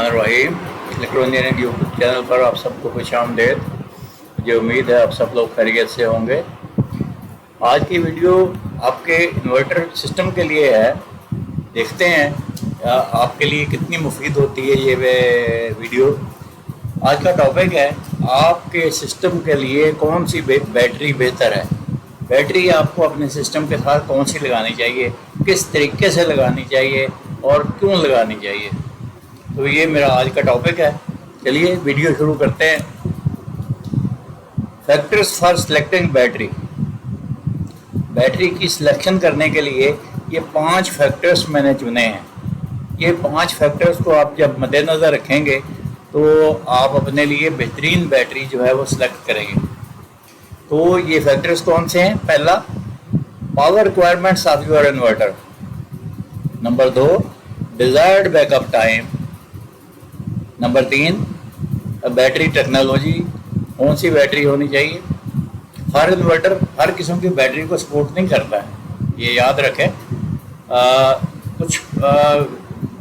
बिस्मिल्लाहिर्रहमानिर्रहीम। Electronic YouTube channel पर आप सबको खुश आमदेद। मुझे उम्मीद है आप सब लोग खैरियत से होंगे। आज की वीडियो आपके इन्वर्टर सिस्टम के लिए है। देखते हैं आपके लिए कितनी मुफीद होती है ये वीडियो। आज का टॉपिक है आपके सिस्टम के लिए कौन सी बैटरी बेहतर है। बैटरी आपको अपने सिस्टम के साथ कौन सी लगानी चाहिए, किस तरीके से लगानी चाहिए और क्यों लगानी चाहिए, तो ये मेरा आज का टॉपिक है। चलिए वीडियो शुरू करते हैं। Factors for selecting battery. Battery की सिलेक्शन करने के लिए ये 5 फैक्टर्स मैंने चुने हैं। ये 5 फैक्टर्स को आप जब मद्देनज़र रखेंगे तो आप अपने लिए बेहतरीन बैटरी जो है वो सिलेक्ट करेंगे। तो ये फैक्टर्स कौन से हैं? पहला, power requirements of your inverter. Number 2, desired backup time. Number 3, battery technology, कौन सी बैटरी होनी चाहिए। हर इन्वर्टर हर किस्म की बैटरी को सपोर्ट नहीं करता है, ये याद रखें। कुछ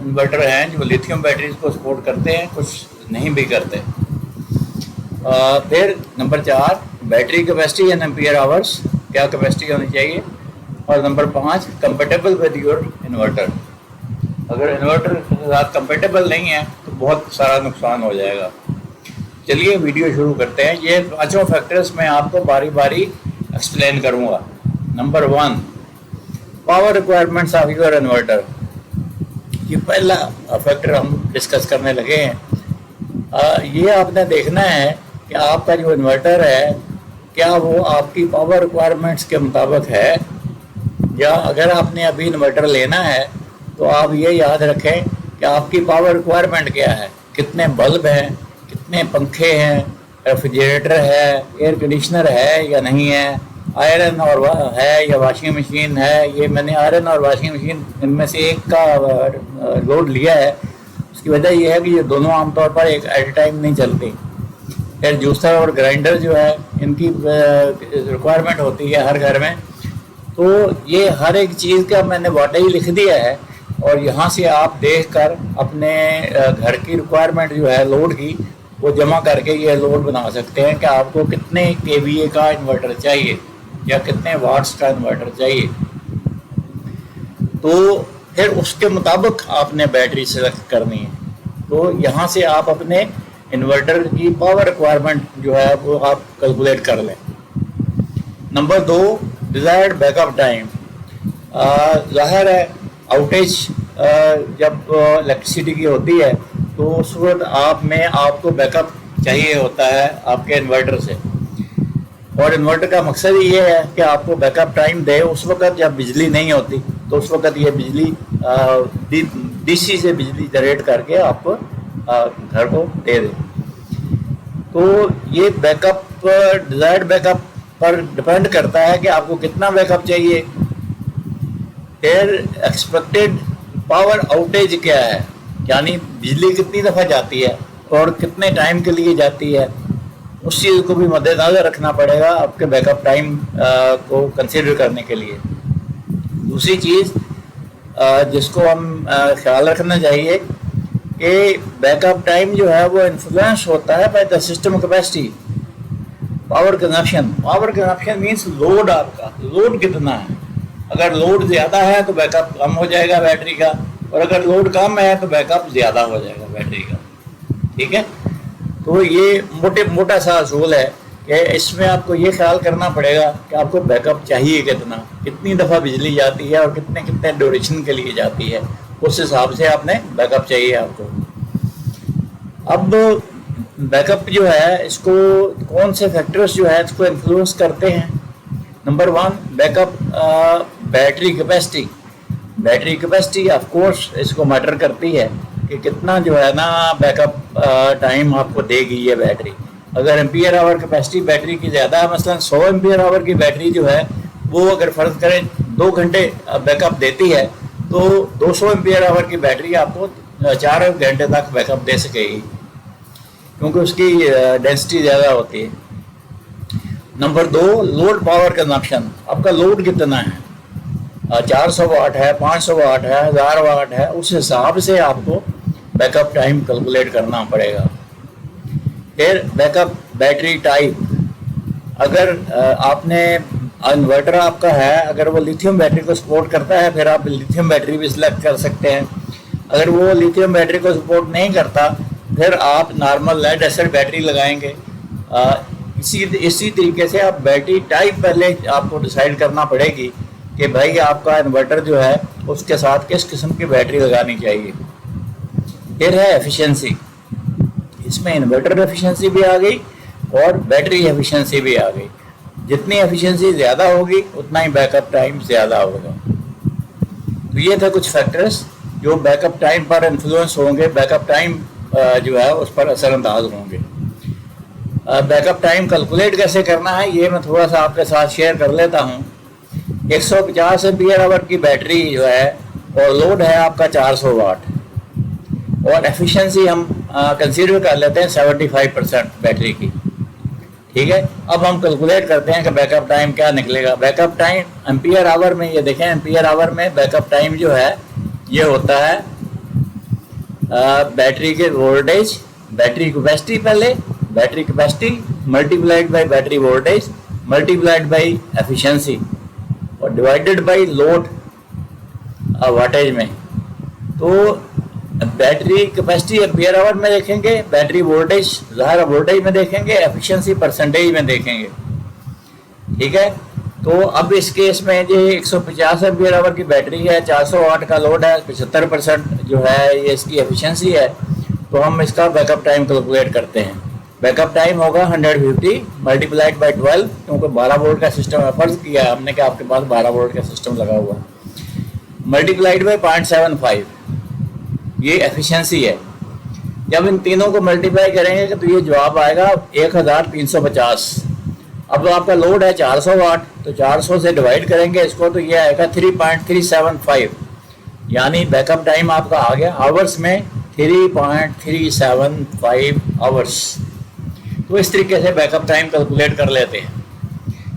इन्वर्टर हैं जो लिथियम बैटरीज को सपोर्ट करते हैं, कुछ नहीं भी करते। फिर number 4, battery capacity and ampere hours, क्या कैपेसिटी होनी चाहिए। और number 5, compatible with your inverter. अगर इन्वर्टर के साथ कंपेटेबल नहीं है तो बहुत सारा नुकसान हो जाएगा। चलिए वीडियो शुरू करते हैं। ये 5 फैक्टर्स मैं आपको बारी बारी एक्सप्लेन करूँगा। Number 1, power requirements of your inverter. ये पहला फैक्टर हम डिस्कस करने लगे हैं। ये आपने देखना है कि आपका जो इन्वर्टर है क्या वो आपकी पावर रिक्वायरमेंट्स के मुताबिक है, या अगर आपने अभी इन्वर्टर लेना है तो आप ये याद रखें कि आपकी पावर रिक्वायरमेंट क्या है। कितने बल्ब हैं, कितने पंखे हैं, रेफ्रिजरेटर है, एयर कंडीशनर है या नहीं है, आयरन और है या वॉशिंग मशीन है। ये मैंने आयरन और वॉशिंग मशीन इनमें से एक का लोड लिया है। उसकी वजह यह है कि ये दोनों आमतौर पर एक एट टाइम नहीं चलती। फिर जूसर और ग्राइंडर जो है इनकी रिक्वायरमेंट होती है हर घर में। तो ये हर एक चीज़ का मैंने वाटई लिख दिया है, और यहाँ से आप देखकर अपने घर की रिक्वायरमेंट जो है लोड की वो जमा करके ये लोड बना सकते हैं कि आपको कितने केवीए का इन्वर्टर चाहिए या कितने वाट्स का इन्वर्टर चाहिए। तो फिर उसके मुताबिक आपने बैटरी सेलेक्ट करनी है। तो यहाँ से आप अपने इन्वर्टर की पावर रिक्वायरमेंट जो है वो आप कैलकुलेट कर लें। Number 2, desired backup time. ज़ाहिर है आउटेज जब इलेक्ट्रिसिटी की होती है तो उस वक्त आपको बैकअप चाहिए होता है आपके इन्वर्टर से, और इन्वर्टर का मकसद ये है कि आपको बैकअप टाइम दे उस वक्त जब बिजली नहीं होती। तो उस वक्त ये बिजली डीसी से बिजली जनरेट करके आपको घर को दे दे। तो ये बैकअप डिज़ायर्ड बैकअप पर डिपेंड करता है कि आपको कितना बैकअप चाहिए। फिर एक्सपेक्टेड पावर आउटेज क्या है, यानी बिजली कितनी दफ़ा जाती है और कितने टाइम के लिए जाती है, उस चीज़ को भी मद्देनज़र रखना पड़ेगा आपके बैकअप टाइम को कंसीडर करने के लिए। दूसरी चीज़ जिसको हम ख्याल रखना चाहिए कि बैकअप टाइम जो है वो इन्फ्लुएंस होता है by the system capacity. Power consumption means load, आपका लोड कितना है। अगर लोड ज़्यादा है तो बैकअप कम हो जाएगा बैटरी का, और अगर लोड कम है तो बैकअप ज़्यादा हो जाएगा बैटरी का। ठीक है, तो ये मोटा सा असूल है कि इसमें आपको ये ख्याल करना पड़ेगा कि आपको बैकअप चाहिए कितना, कितनी दफ़ा बिजली जाती है और कितने कितने ड्यूरेशन के लिए जाती है, उस हिसाब से आपने बैकअप चाहिए आपको। अब बैकअप जो है इसको कौन से फैक्टर्स जो है इसको इन्फ्लुएंस करते हैं। Number 1, backup battery capacity. Battery capacity of course इसको मैटर करती है कि कितना जो है ना बैकअप टाइम आपको देगी ये बैटरी। अगर एम्पियर आवर कैपेसिटी बैटरी की ज़्यादा है, मसलन 100 एम्पियर आवर की बैटरी जो है वो अगर फ़र्ज़ करें 2 घंटे बैकअप देती है तो 200 एम्पियर आवर की बैटरी आपको 4 घंटे तक बैकअप दे सकेगी, क्योंकि उसकी डेंसिटी ज़्यादा होती है। Number 2, load power consumption. आपका लोड कितना है, 400 वाट है, 500 वाट है, 1000 वाट है, उस हिसाब से आपको बैकअप टाइम कैलकुलेट करना पड़ेगा। फिर बैकअप बैटरी टाइप, अगर आपने इन्वर्टर आपका है, अगर वो लिथियम बैटरी को सपोर्ट करता है फिर आप लिथियम बैटरी भी सिलेक्ट कर सकते हैं। अगर वो लिथियम बैटरी को सपोर्ट नहीं करता फिर आप नॉर्मल लेड एसिड बैटरी लगाएंगे। इसी तरीके से आप बैटरी टाइप पहले आपको डिसाइड करना पड़ेगी कि भाई आपका इन्वर्टर जो है उसके साथ किस किस्म की बैटरी लगानी चाहिए। फिर है एफिशिएंसी, इसमें इन्वर्टर एफिशिएंसी भी आ गई और बैटरी एफिशिएंसी भी आ गई। जितनी एफिशिएंसी ज़्यादा होगी उतना ही बैकअप टाइम ज़्यादा होगा। तो ये थे कुछ फैक्टर्स जो बैकअप टाइम पर इन्फ्लुएंस होंगे, बैकअप टाइम जो है उस पर असरअंदाज होंगे। बैकअप टाइम कैलकुलेट कैसे करना है ये मैं थोड़ा सा आपके साथ शेयर कर लेता हूँ। 150 एम्पीयर आवर की बैटरी जो है और लोड है आपका 400 वाट और एफिशिएंसी हम कंसीडर कर लेते हैं 75% बैटरी की। ठीक है, अब हम कैलकुलेट करते हैं कि बैकअप टाइम क्या निकलेगा। बैकअप टाइम एम्पीयर आवर में, ये देखें एम्पीयर आवर में बैकअप टाइम जो है ये होता है बैटरी के वोल्टेज, बैटरी कैपेसिटी, पहले battery capacity multiplied by battery voltage multiplied by efficiency और डिवाइडेड बाय लोड वाटेज में। तो बैटरी कैपेसिटी एम्पीयर आवर में देखेंगे, बैटरी वोल्टेज ज़ाहिर वोल्टेज में देखेंगे, एफिशिएंसी परसेंटेज में देखेंगे। ठीक है, तो अब इस केस में जो 150 एम्पीयर आवर की बैटरी है, 400 वाट का लोड है, 75% जो है ये इसकी एफिशिएंसी है, तो हम इसका बैकअप टाइम कैलकुलेट करते हैं। बैकअप टाइम होगा 150 मल्टीप्लाइड बाई 12, क्योंकि 12 वोल्ट का सिस्टम है, फर्ज किया है हमने कि आपके पास 12 वोल्ट का सिस्टम लगा हुआ है, मल्टीप्लाइड बाई 0.75, ये एफिशिएंसी है। जब इन तीनों को मल्टीप्लाई करेंगे तो ये जवाब आएगा 1350। अब आपका लोड है 400 वाट, तो 400 से डिवाइड करेंगे इसको तो ये आएगा 3.375, यानी बैकअप टाइम आपका आ गया आवर्स में 3.375 आवर्स। तो इस तरीके से बैकअप टाइम कैलकुलेट कर लेते हैं।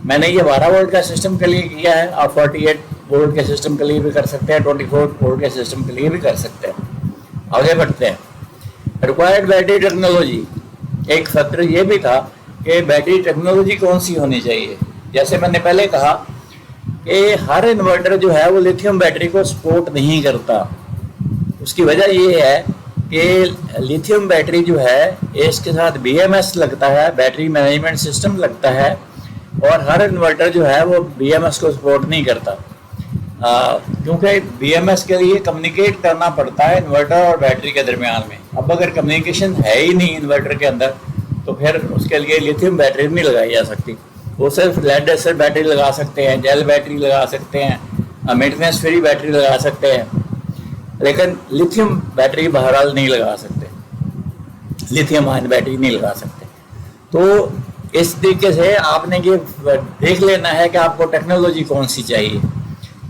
मैंने ये 12 वोल्ट का सिस्टम के लिए किया है, आप 48 वोल्ट के सिस्टम के लिए भी कर सकते हैं, 24 वोल्ट के सिस्टम के लिए भी कर सकते हैं। आगे बढ़ते हैं। रिक्वायर्ड बैटरी टेक्नोलॉजी, एक फैक्टर ये भी था कि बैटरी टेक्नोलॉजी कौन सी होनी चाहिए। जैसे मैंने पहले कहा कि हर इन्वर्टर जो है वो लिथियम बैटरी को सपोर्ट नहीं करता। उसकी वजह ये है कि लिथियम बैटरी जो है इसके साथ BMS लगता है, बैटरी मैनेजमेंट सिस्टम लगता है, और हर इन्वर्टर जो है वो BMS को सपोर्ट नहीं करता, क्योंकि BMS के लिए कम्युनिकेट करना पड़ता है इन्वर्टर और बैटरी के दरमियान में। अब अगर कम्युनिकेशन है ही नहीं इन्वर्टर के अंदर तो फिर उसके लिए लिथियम बैटरी नहीं लगाई जा सकती। वो सिर्फ लेड एसिड बैटरी लगा सकते हैं, जेल बैटरी लगा सकते हैं, मेंटेनेंस फ्री बैटरी लगा सकते हैं, लेकिन लिथियम बैटरी बहरहाल नहीं लगा सकते, लिथियम आयन बैटरी नहीं लगा सकते। तो इस तरीके से आपने ये देख लेना है कि आपको टेक्नोलॉजी कौन सी चाहिए,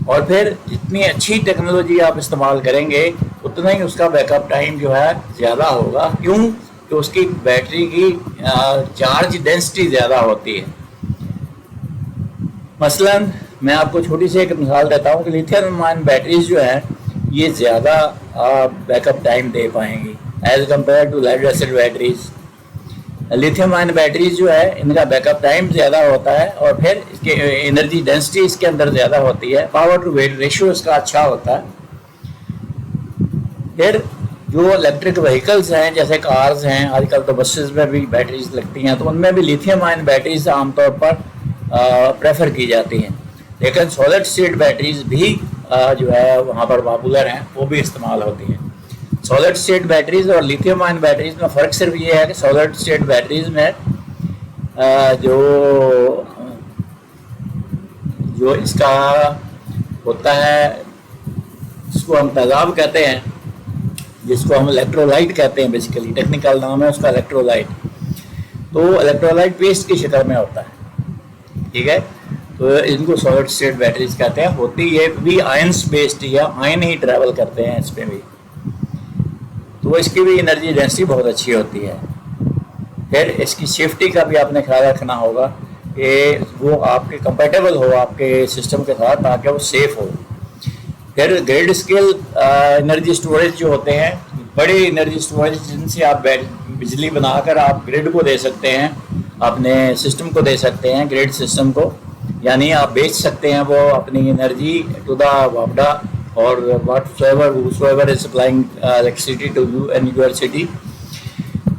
और फिर जितनी अच्छी टेक्नोलॉजी आप इस्तेमाल करेंगे उतना ही उसका बैकअप टाइम जो है ज़्यादा होगा। क्यों? कि उसकी बैटरी की चार्ज डेंसिटी ज़्यादा होती है। मसलन मैं आपको छोटी सी एक मिसाल देता हूँ कि लिथियम आयन बैटरीज जो है ये ज़्यादा बैकअप टाइम दे पाएंगी as compared to lead acid batteries. Lithium ion batteries जो है इनका बैकअप टाइम ज़्यादा होता है और फिर इसके एनर्जी डेंसिटी इसके अंदर ज़्यादा होती है, पावर टू वेट रेशियो इसका अच्छा होता है। फिर जो इलेक्ट्रिक व्हीकल्स हैं जैसे कार्स हैं, आजकल तो बसेस में भी बैटरीज लगती हैं, तो उनमें भी लिथियम आयन बैटरीज आमतौर पर प्रेफर की जाती हैं, लेकिन सॉलिड स्टेट बैटरीज भी जो है वहाँ पर पॉपुलर हैं, वो भी इस्तेमाल होती हैं। सॉलिड स्टेट बैटरीज और लिथियम आयन बैटरीज में फ़र्क सिर्फ ये है कि सॉलिड स्टेट बैटरीज में जो इसका होता है जिसको हम तेजाब कहते हैं, जिसको हम इलेक्ट्रोलाइट कहते हैं, बेसिकली टेक्निकल नाम है उसका इलेक्ट्रोलाइट, तो इलेक्ट्रोलाइट पेस्ट की शक्ल में होता है। ठीक है, तो इनको सॉलिड स्टेट बैटरीज कहते हैं। होती ये भी आयन्स बेस्ड या आयन ही ट्रैवल करते हैं इसमें भी, तो इसकी भी एनर्जी डेंसिटी बहुत अच्छी होती है। फिर इसकी सेफ्टी का भी आपने ख्याल रखना होगा कि वो आपके कंपेटेबल हो आपके सिस्टम के साथ, ताकि वो सेफ हो। फिर ग्रिड स्केल एनर्जी स्टोरेज जो होते हैं बड़ी एनर्जी स्टोरेज जिनसे आप बिजली बनाकर आप ग्रिड को दे सकते हैं, अपने सिस्टम को दे सकते हैं, ग्रिड सिस्टम को, यानी आप बेच सकते हैं वो अपनी एनर्जी टू द वापडा और whatsoever is supplying electricity to you and your city।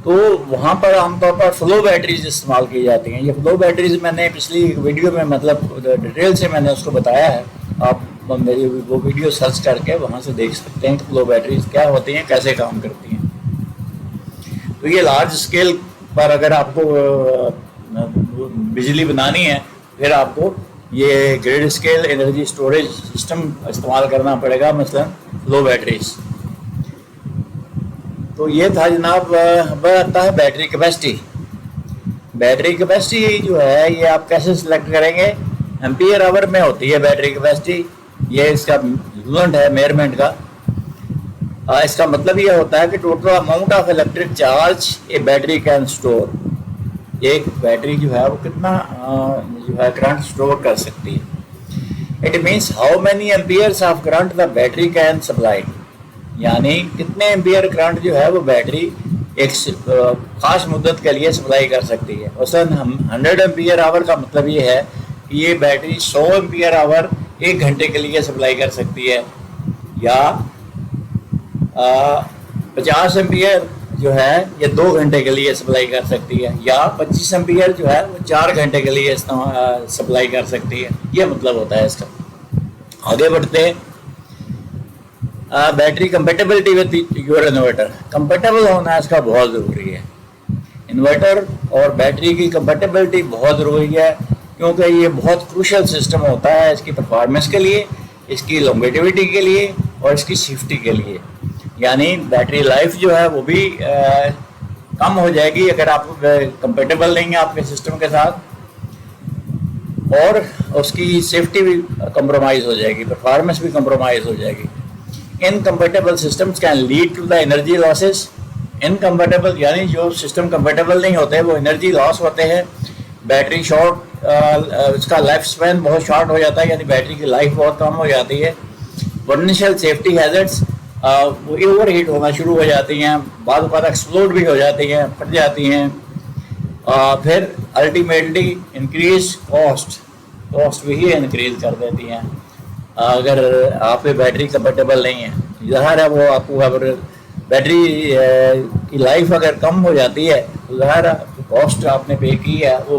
तो वहाँ पर आमतौर पर फ्लो बैटरीज इस्तेमाल की जाती हैं। ये फ्लो बैटरीज मैंने पिछली वीडियो में मतलब डिटेल से मैंने उसको बताया है, आप मेरी वो वीडियो सर्च करके वहाँ से देख सकते हैं कि फ्लो बैटरीज क्या होती हैं, कैसे काम करती हैं। तो ये लार्ज स्केल पर अगर आपको बिजली बनानी है, फिर आपको ये grid scale energy storage system इस्तेमाल करना पड़ेगा, मसलन फ्लो बैटरीज। तो ये था जनाब। अब आता है बैटरी कैपेसिटी। बैटरी कैपेसिटी जो है ये आप कैसे सिलेक्ट करेंगे, एम्पियर आवर में होती है बैटरी कैपेसिटी। ये इसका यूनिट है मेजरमेंट का। इसका मतलब ये होता है कि total amount of electric charge A battery can store. एक बैटरी जो है वो कितना जो है करंट स्टोर कर सकती है। It means how many amperes of current the battery can supply, यानी कितने एम्पियर करंट जो है वो बैटरी एक खास मुद्दत के लिए सप्लाई कर सकती है। मसलन हम 100 एम्पियर आवर का मतलब ये है कि ये बैटरी 100 एम्पियर आवर 1 घंटे के लिए सप्लाई कर सकती है, या 50 एम्पियर जो है ये 2 घंटे के लिए सप्लाई कर सकती है, या 25 एम्पियर जो है वो 4 घंटे के लिए सप्लाई कर सकती है। ये मतलब होता है इसका। आगे बढ़ते हैं। Battery compatibility with your inverter. Compatible होना इसका बहुत ज़रूरी है। इन्वर्टर और बैटरी की कंपेटेबिलिटी बहुत ज़रूरी है, क्योंकि ये बहुत क्रूशल सिस्टम होता है इसकी परफॉर्मेंस के लिए, इसकी लॉन्गेटिविटी के लिए और इसकी सेफ्टी के लिए। यानी बैटरी लाइफ जो है वो भी कम हो जाएगी अगर आप कंपेटेबल नहीं है आपके सिस्टम के साथ, और उसकी सेफ्टी भी कंप्रोमाइज़ हो जाएगी, परफॉर्मेंस भी कंप्रोमाइज़ हो जाएगी। Incompatible systems can lead to the energy losses. Incompatible यानी जो सिस्टम कंपेटेबल नहीं होते वो एनर्जी लॉस होते हैं। बैटरी शॉर्ट, इसका लाइफ स्पैन बहुत शॉर्ट हो जाता है, यानी बैटरी की लाइफ बहुत कम हो जाती है। पोटेंशियल सेफ्टी हैजर्ड्स, वो ओवर हीट होना शुरू हो जाती हैं, बाद बाद एक्सप्लोड भी हो जाती हैं, फट जाती हैं। फिर अल्टीमेटली इंक्रीज कॉस्ट भी इंक्रीज कर देती हैं अगर आप पे बैटरी कंपेटेबल नहीं है। ज़ाहिर है वो आपको अगर बैटरी की लाइफ अगर कम हो जाती है तो ज़ाहिर है कॉस्ट आपने पे की है वो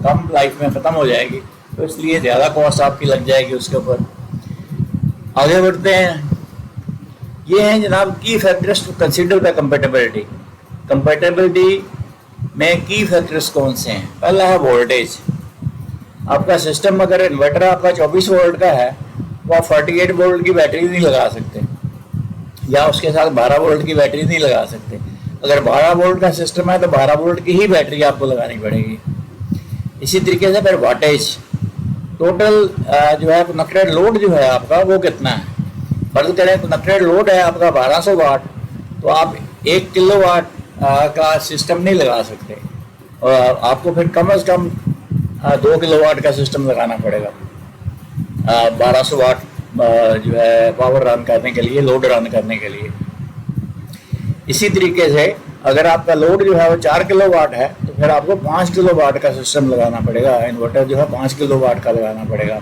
कम लाइफ में ख़त्म हो जाएगी, तो इसलिए ज़्यादा कॉस्ट आपकी लग जाएगी उसके ऊपर। आगे बढ़ते हैं। ये हैं जनाब key factors to consider the compatibility. Compatibility में की फैक्टर्स कौन से हैं? पहला है वोल्टेज। आपका सिस्टम अगर इन्वर्टर आपका 24 वोल्ट का है तो आप 48 वोल्ट की बैटरी नहीं लगा सकते, या उसके साथ 12 वोल्ट की बैटरी नहीं लगा सकते। अगर 12 वोल्ट का सिस्टम है तो 12 वोल्ट की ही बैटरी आपको लगानी पड़ेगी। इसी तरीके से फिर वाटेज, टोटल जो है कनेक्टेड लोड जो है आपका वो कितना है। फर्ज करें कनेक्टेड लोड है आपका 1200 वाट, तो आप 1 किलो वाट का सिस्टम नहीं लगा सकते, और आपको फिर कम से कम 2 किलो वाट का सिस्टम लगाना पड़ेगा 1200 वाट जो है पावर रन करने के लिए, लोड रन करने के लिए। इसी तरीके से अगर आपका लोड जो है वो 4 किलो वाट है तो फिर आपको 5 किलो वाट का सिस्टम लगाना पड़ेगा। इन्वर्टर जो है 5 किलो वाट का लगाना पड़ेगा,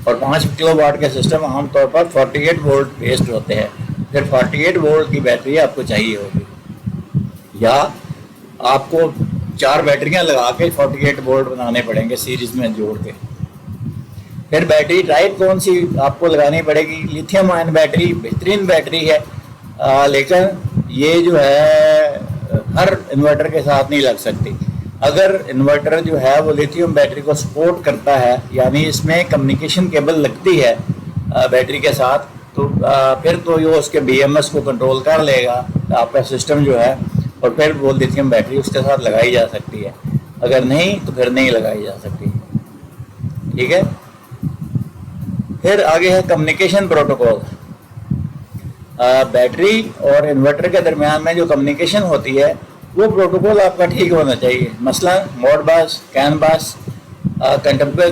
और 5 किलो वाट के सिस्टम आमतौर पर 48 वोल्ट बेस्ड होते हैं। फिर 48 वोल्ट की बैटरी आपको चाहिए होगी, या आपको 4 बैटरियां लगा के 48 वोल्ट बनाने पड़ेंगे सीरीज में जोड़ के। फिर बैटरी टाइप कौन सी आपको लगानी पड़ेगी। लिथियम आयन बैटरी बेहतरीन बैटरी है, लेकिन ये जो है हर इन्वर्टर के साथ नहीं लग सकती। अगर इन्वर्टर जो है वो लिथियम बैटरी को सपोर्ट करता है, यानी इसमें कम्युनिकेशन केबल लगती है बैटरी के साथ, तो फिर तो ये उसके BMS को कंट्रोल कर लेगा आपका सिस्टम जो है, और फिर वो लिथियम बैटरी उसके साथ लगाई जा सकती है। अगर नहीं तो फिर नहीं लगाई जा सकती। ठीक है। फिर आगे है कम्युनिकेशन प्रोटोकॉल। बैटरी और इन्वर्टर के दरमियान में जो कम्युनिकेशन होती है वो प्रोटोकॉल आपका ठीक होना चाहिए। मसलन Modbus, CAN bus.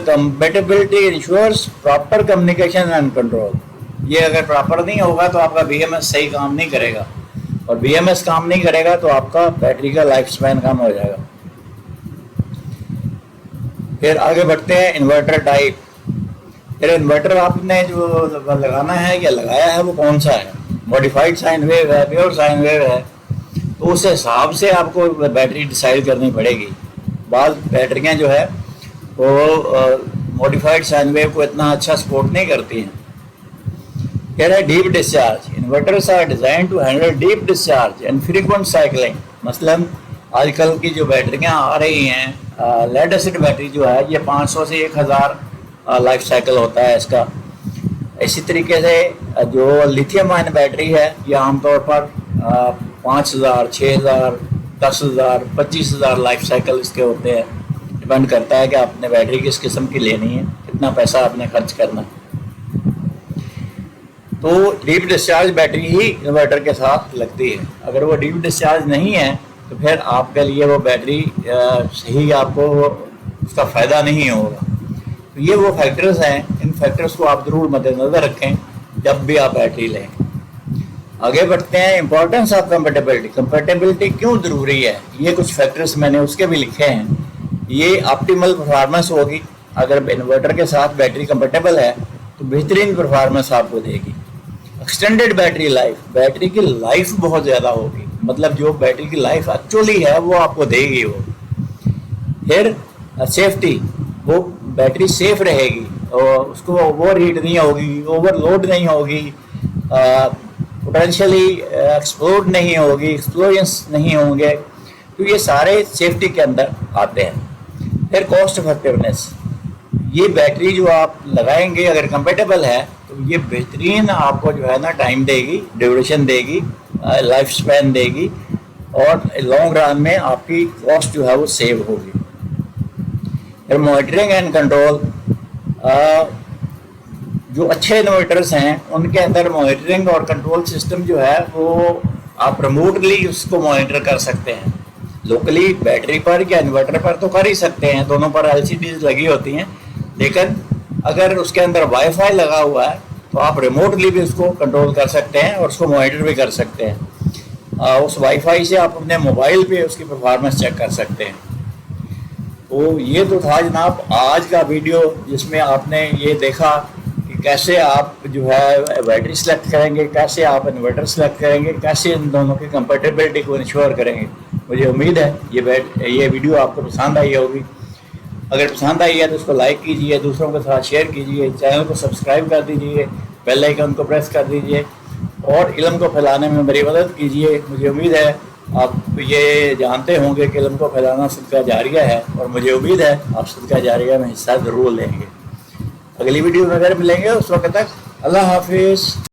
Compatibility ensures proper communication and control. ये अगर प्रॉपर नहीं होगा तो आपका BMS सही काम नहीं करेगा। اور BMS کام نہیں کرے گا تو آپ کا بیٹری کا لائف سپین کم ہو جائے گا. پھر آگے بڑھتے ہیں انورٹر ٹائپ. پھر انورٹر آپ نے جو لگانا ہے یا لگایا ہے وہ کون سا ہے؟ موڈیفائڈ سائن ویو ہے, پیور سائن ویو ہے؟ تو اس حساب سے آپ کو بیٹری ڈیسائیڈ کرنی پڑے گی. بعض بیٹریاں جو ہے وہ موڈیفائڈ سائن ویو کو اتنا اچھا سپورٹ نہیں کرتی ہیں. کہہ رہے deep discharge. Inverters are design to handle deep discharge and frequent cycling. مثلاً آج کل کی جو بیٹریاں آ رہی ہیں, لیڈ ایسڈ بیٹری جو ہے یہ 500 سے 1000 لائف سائیکل ہوتا ہے اس کا. اسی طریقے سے جو لیتھیم آئن بیٹری ہے یہ عام طور پر 5000 6000 10000 25000 لائف سائیکل اس کے ہوتے ہیں. ڈپینڈ کرتا ہے کہ آپ نے بیٹری کس قسم کی لینی ہے, کتنا پیسہ آپ نے خرچ کرنا ہے. تو ڈیپ ڈسچارج بیٹری ہی انورٹر کے ساتھ لگتی ہے. اگر وہ ڈیپ ڈسچارج نہیں ہے تو پھر آپ کے لیے وہ بیٹری صحیح آپ کو اس کا فائدہ نہیں ہوگا. تو یہ وہ فیکٹرز ہیں, ان فیکٹرز کو آپ ضرور مد نظر رکھیں جب بھی آپ بیٹری لیں. آگے بڑھتے ہیں امپورٹنس آف کمپیٹیبلٹی. کمپیٹیبلٹی کیوں ضروری ہے؟ یہ کچھ فیکٹرز میں نے اس کے بھی لکھے ہیں. یہ آپٹیمل پرفارمنس ہوگی. اگر انورٹر کے ساتھ بیٹری کمپیٹیبل ہے تو بہترین پرفارمنس آپ کو دے گی. Extended battery life. بیٹری کی لائف بہت زیادہ ہوگی, مطلب جو بیٹری کی لائف ایکچولی ہے وہ آپ کو دے گی وہ. پھر سیفٹی. وہ بیٹری سیف رہے گی اور اس کو اوور ہیٹ نہیں ہوگی, اوور لوڈ نہیں ہوگی, پوٹینشلی ایکسپلوڈ نہیں ہوگی, ایکسپلوژنس نہیں ہوں گے. تو یہ سارے سیفٹی کے اندر آتے ہیں. پھر کاسٹ افیکٹونیس. یہ بیٹری جو آپ لگائیں گے اگر کمپیٹیبل ہے تو یہ بہترین آپ کو جو ہے نا ٹائم دے گی, ڈیوریشن دے گی, لائف سپین دے گی, اور لانگ رن میں آپ کی کاسٹ جو ہے وہ سیو ہوگی. پھر مانیٹرنگ اینڈ کنٹرول. جو اچھے انورٹرز ہیں ان کے اندر مانیٹرنگ اور کنٹرول سسٹم جو ہے وہ آپ ریموٹلی اس کو مانیٹر کر سکتے ہیں. لوکلی بیٹری پر یا انورٹر پر تو کر ہی سکتے ہیں, دونوں پر LCDs لگی ہوتی ہیں, لیکن اگر اس کے اندر وائی فائی لگا ہوا ہے تو آپ ریموٹلی بھی اس کو کنٹرول کر سکتے ہیں اور اس کو مانیٹر بھی کر سکتے ہیں. اس وائی فائی سے آپ اپنے موبائل پہ اس کی پرفارمنس چیک کر سکتے ہیں. تو یہ تو تھا جناب آج کا ویڈیو, جس میں آپ نے یہ دیکھا کہ کیسے آپ جو ہے بیٹری سلیکٹ کریں گے, کیسے آپ انورٹر سلیکٹ کریں گے, کیسے ان دونوں کی کمپیٹیبلٹی کو انشور کریں گے. مجھے امید ہے یہ ویڈیو آپ کو پسند آئی ہوگی. اگر پسند آئی ہے تو اس کو لائک کیجئے, دوسروں کے ساتھ شیئر کیجئے, چینل کو سبسکرائب کر دیجئے, بیل آئیکن کو پریس کر دیجئے, اور علم کو پھیلانے میں میری مدد کیجئے. مجھے امید ہے آپ یہ جانتے ہوں گے کہ علم کو پھیلانا صدقہ جاریہ ہے, اور مجھے امید ہے آپ صدقہ جاریہ میں حصہ ضرور لیں گے. اگلی ویڈیو میں اگر ملیں گے اس وقت تک اللہ حافظ.